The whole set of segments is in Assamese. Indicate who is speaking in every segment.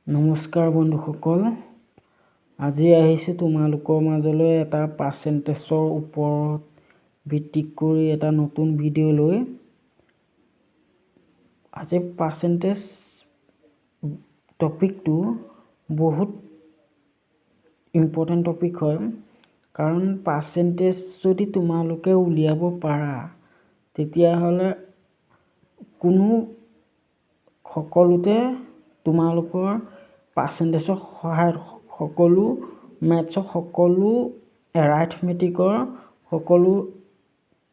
Speaker 1: নমস্কাৰ বন্ধুসকল, আজি আহিছোঁ তোমালোকৰ মাজলৈ এটা পাৰ্চেণ্টেজৰ ওপৰত ভিত্তি কৰি এটা নতুন ভিডিঅ' লৈ। আজি পাৰ্চেণ্টেজ টপিকটো বহুত ইম্পৰ্টেণ্ট টপিক হয়, কাৰণ পাৰ্চেণ্টেজ যদি তোমালোকে উলিয়াব পাৰা তেতিয়াহ'লে সকলোতে তোমালোকৰ পাৰ্চেণ্টেজৰ সহায়ত সকলো মেথছৰ সকলো এৰাইথমেটিকৰ সকলো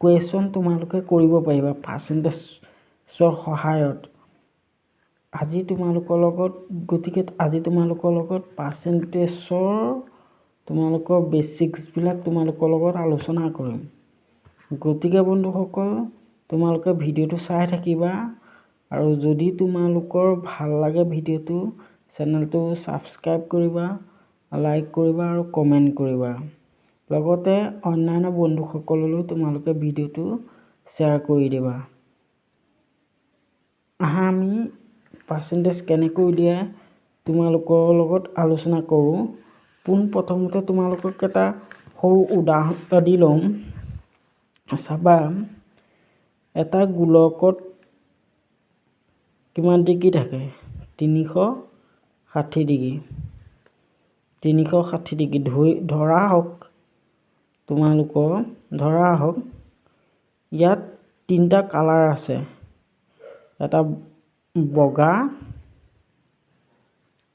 Speaker 1: কুৱেশ্যন তোমালোকে কৰিব পাৰিবা পাৰ্চেণ্টেজৰ সহায়ত। আজি তোমালোকৰ লগত পাৰ্চেণ্টেজৰ তোমালোকৰ বেচিক্সবিলাক তোমালোকৰ লগত আলোচনা কৰিম। গতিকে বন্ধুসকল, তোমালোকে ভিডিঅ'টো চাই থাকিবা, আৰু যদি তোমালোকৰ ভাল লাগে ভিডিঅ'টো, চেনেলটো ছাবস্ক্ৰাইব কৰিবা, লাইক কৰিবা আৰু কমেণ্ট কৰিবা। লগতে অন্যান্য বন্ধুসকললৈ তোমালোকে ভিডিঅ'টো শ্বেয়াৰ কৰি দিবা। আমি পাৰ্চেণ্টেজ কেনেকৈ উলিয়াই তোমালোকৰ লগত আলোচনা কৰোঁ। পোনপ্ৰথমতে তোমালোকক এটা সৰু উদাহৰণ এটা দি ল'ম। চাবা, এটা গোলকত কিমান ডিগ্ৰী থাকে? 360 ডিগ্ৰী। 360 ডিগ্ৰী ধৰা হওক ইয়াত তিনিটা কালাৰ আছে, এটা বগা,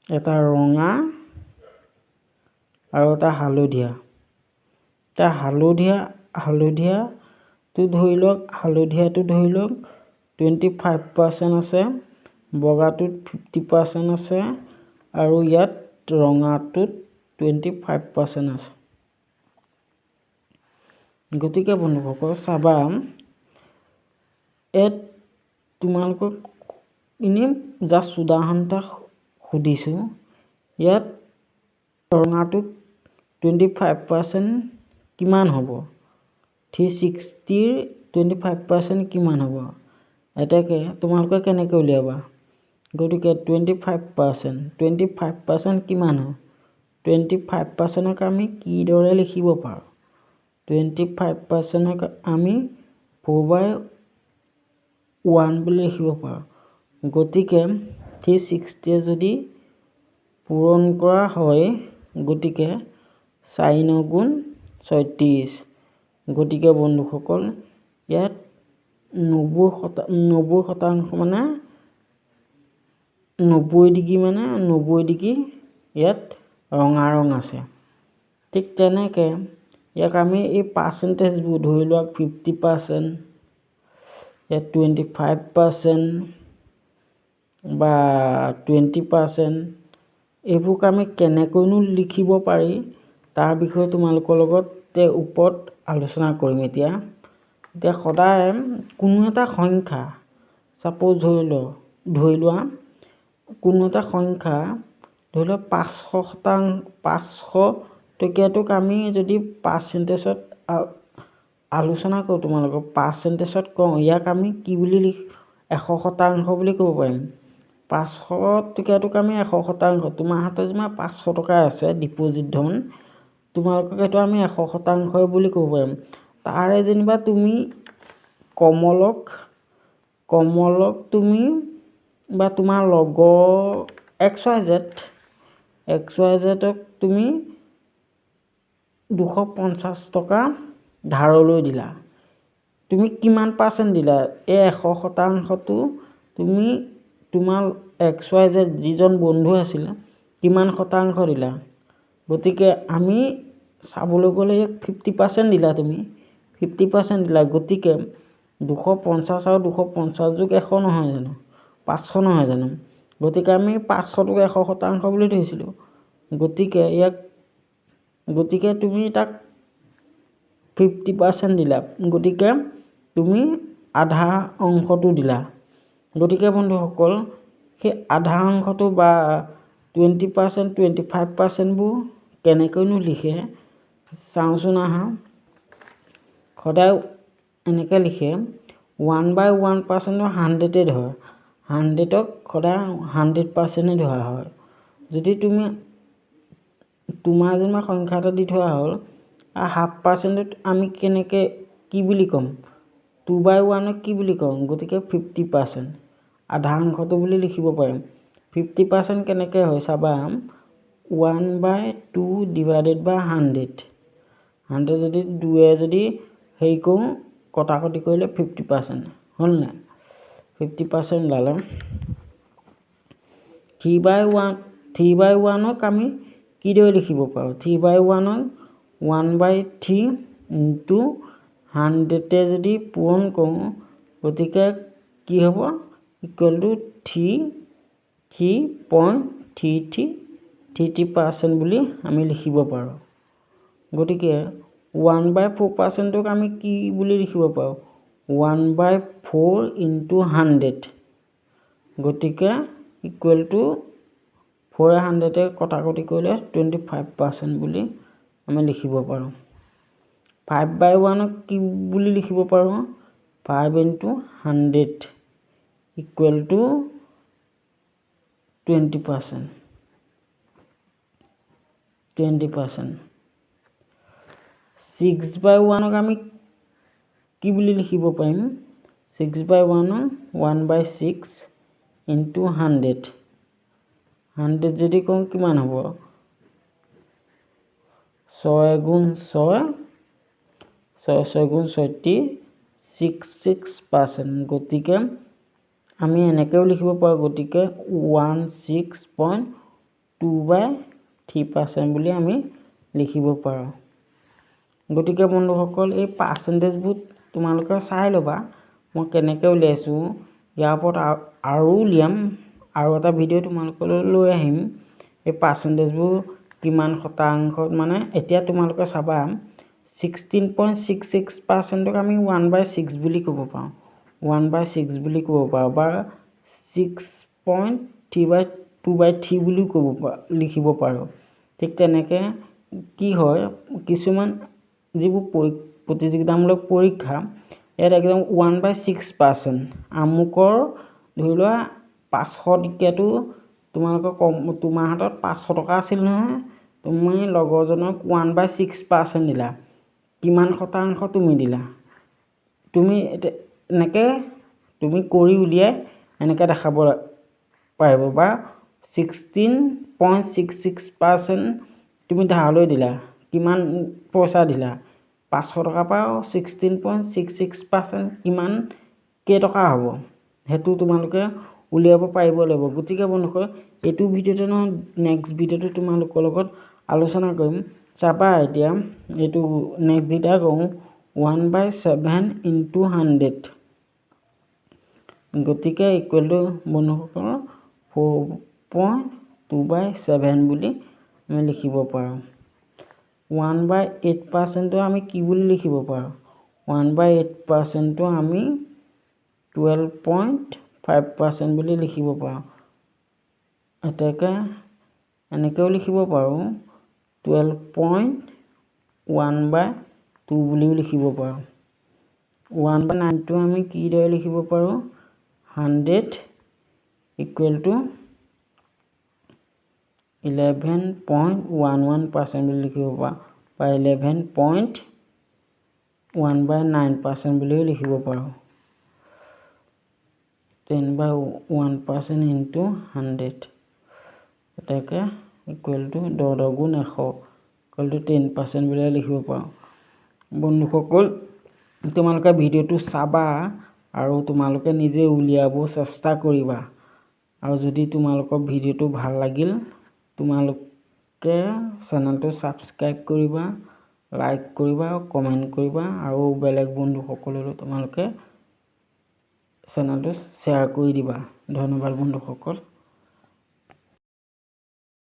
Speaker 1: এটা ৰঙা আৰু এটা হালধীয়া। হালধীয়াটো ধৰি লওক 25% আছে, বগাটোত 50% আছে আৰু ইয়াত ৰঙাটোত 25% আছে। গতিকে বন্ধুসকল চাবা, ইয়াত তোমালোকক এনেই জাষ্ট উদাহৰণ এটা সুধিছোঁ। ইয়াত ৰঙাটোত 25% কিমান হ'ব? 360ৰ 25% কিমান হ'ব? এটাকে তোমালোকে কেনেকৈ উলিয়াবা? গতিকে 25% কিমান হয়? 25%ক আমি কিদৰে লিখিব পাৰোঁ? 25%ক আমি 4/1 বুলি লিখিব পাৰোঁ। গতিকে 360 যদি পূৰণ কৰা হয়, গতিকে 4 × 9 = 36। গতিকে বন্ধুসকল, ইয়াত 90% মানে 90 ডিগ্ৰী ইয়াত ৰঙা ৰং আছে। ঠিক তেনেকৈ ইয়াক আমি এই পাৰ্চেণ্টেজবোৰ ধৰি লোৱা 50%, ইয়াত 25% বা 20%, এইবোৰক আমি কেনেকৈনো লিখিব পাৰি তাৰ বিষয়ে তোমালোকৰ লগত ওপৰত আলোচনা কৰিম। এতিয়া সদায় কোনো এটা সংখ্যা, ছাপ'জ ধৰি লোৱা কোনো এটা সংখ্যা ধৰি লোৱা 500 টকীয়াটোক আমি যদি পাৰ্চেণ্টেজত আলোচনা কৰোঁ, তোমালোকক পাৰ্চেণ্টেজত কওঁ, ইয়াক আমি কি বুলি 100% বুলি ক'ব পাৰিম। 500 টকীয়াটোক আমি 100%, তোমাৰ হাতত যিমান 500 টকা আছে ডিপ'জিট ধন, তোমালোকক এইটো আমি 100% বুলি ক'ব পাৰিম। তাৰে যেনিবা তুমি কমলক তুমি বা তোমাৰ লগৰ XYZ-ক তুমি 250 টকা ধাৰলৈ দিলা। তুমি কিমান পাৰ্চেণ্ট দিলা? এই 100%টো তুমি তোমাৰ XYZ যিজন বন্ধু আছিল কিমান শতাংশ দিলা? গতিকে আমি চাবলৈ গ'লে 50% দিলা। তুমি 50% দিলা। গতিকে 250 আৰু 250 যোগ 100 নহয় জানো? 500 নহয় জানো? গতিকে আমি 500টোক 100% বুলি ধৰিছিলোঁ। গতিকে তুমি তাক 50% দিলা। গতিকে তুমি আধা অংশটো দিলা। গতিকে বন্ধুসকল, সেই আধা অংশটো বা 20%, 25%বোৰ কেনেকৈনো লিখে চাওঁচোন আহা। সদায় এনেকৈ লিখে, 1/1% 100 ধৰে। 100ক সদায় 100% ধৰা হয়। যদি তুমি তোমাৰ যেনিবা সংখ্যা এটা দি থোৱা হ'ল 0.5% আমি কেনেকৈ কি বুলি ক'ম 2/1 কি বুলি ক'ম গতিকে 50% আধা অংশটো বুলি লিখিব পাৰিম 50% কেনেকৈ হয় চাবা 1/2 divided by 100 যদি 2 যদি হেৰি কৰোঁ কটাকটি কৰিলে 50% হ'ল নাই 50% ওলালে 3/1 আমি কিদৰে লিখিব পাৰোঁ 3/1 1/3 ইনটু 100 যদি পূৰণ কৰোঁ গতিকে কি হ'ব ইকুৱেল টু 3.33% বুলি আমি লিখিব পাৰোঁ গতিকে 1/4%ক আমি কি বুলি লিখিব পাৰোঁ 1/4 ইনটু 100 গতিকে ইকুৱেল টু 400 কটাকটি কৰিলে 25% বুলি আমি লিখিব পাৰোঁ 5/1 কি বুলি লিখিব পাৰোঁ 5 ইনটু 100 ইকুৱেল টু 20% 6/1 আমি কি বুলি লিখিব পাৰিম 6/1 1/6 ইনটু 100 যদি কওঁ কিমান হ'ব 6 গুণ 6 গুণ 66% গতিকে আমি এনেকৈও লিখিব পাৰোঁ গতিকে 16.2/3% বুলি আমি লিখিব পাৰোঁ গতিকে বন্ধুসকল এই পাৰ্চেণ্টেজবোৰ তোমালোকে চাই ল'বা মই কেনেকৈ উলিয়াইছোঁ ইয়াৰ ওপৰত আৰু উলিয়াম আৰু এটা ভিডিঅ' তোমালোকলৈ লৈ আহিম এই পাৰ্চেণ্টেজবোৰ কিমান শতাংশত মানে এতিয়া তোমালোকে চাবা 16.66%ক আমি 1/6 বুলি ক'ব পাৰোঁ 1/6 বুলি ক'ব পাৰোঁ বা 6.2/3 বুলিও ক'ব লিখিব পাৰোঁ ঠিক তেনেকৈ কি হয় কিছুমান যিবোৰ প্ৰতিযোগিতামূলক পৰীক্ষা ইয়াত একদম 1/6% আমুকৰ ধৰি লোৱা 500 টকীয়াটো তোমালোকৰ তোমাৰ হাতত 500 টকা আছিল নহয় তুমি লগৰজনক 1/6% দিলা কিমান শতাংশ তুমি দিলা তুমি এনেকৈ তুমি কৰি উলিয়াই এনেকৈ দেখাব পাৰিব বা 16.66% তুমি ধাৰলৈ দিলা কিমান পইচা দিলা 500 টকাৰ পৰা 16.66% কিমান কেইটকা হ'ব সেইটো তোমালোকে উলিয়াব পাৰিব লাগিব গতিকে বন্ধুসকল এইটো ভিডিঅ'তে নহয় নেক্সট ভিডিঅ'টো তোমালোকৰ লগত আলোচনা কৰিম চাবা এতিয়া এইটো নেক্সট যেতিয়া কওঁ 1/7 ইনটু 100 গতিকে ইকুৱেল টু বন্ধুসকল 4.2/7 বুলি আমি লিখিব পাৰোঁ 1/8% আমি কি বুলি লিখিব পাৰোঁ 1/8% আমি 12.5% বুলি লিখিব পাৰোঁ এতেকে এনেকৈও লিখিব পাৰোঁ 12.1/2 বুলিও লিখিব পাৰোঁ 1/9 আমি কিদৰে লিখিব পাৰোঁ 100 ইকুৱেল টু 11.11% বুলি লিখিব পাৰোঁ বা 11.1/9% বুলিও লিখিব পাৰোঁ 10/1% ইনটু 100 এটাকে ইকুৱেল টু 10 গুণ 100 ইকুৱেল টু 10% বুলি লিখিব পাৰোঁ বন্ধুসকল তোমালোকে ভিডিঅ'টো চাবা আৰু তোমালোকে নিজে উলিয়াব চেষ্টা কৰিবা আৰু যদি তোমালোকৰ ভিডিঅ'টো ভাল লাগিল তোমালোকে চেনেলটো ছাবস্ক্ৰাইব কৰিবা লাইক কৰিবা কমেণ্ট কৰিবা আৰু বেলেগ বন্ধুসকললৈ তোমালোকে চেনেলটো শ্বেয়াৰ কৰি দিবা ধন্যবাদ বন্ধুসকল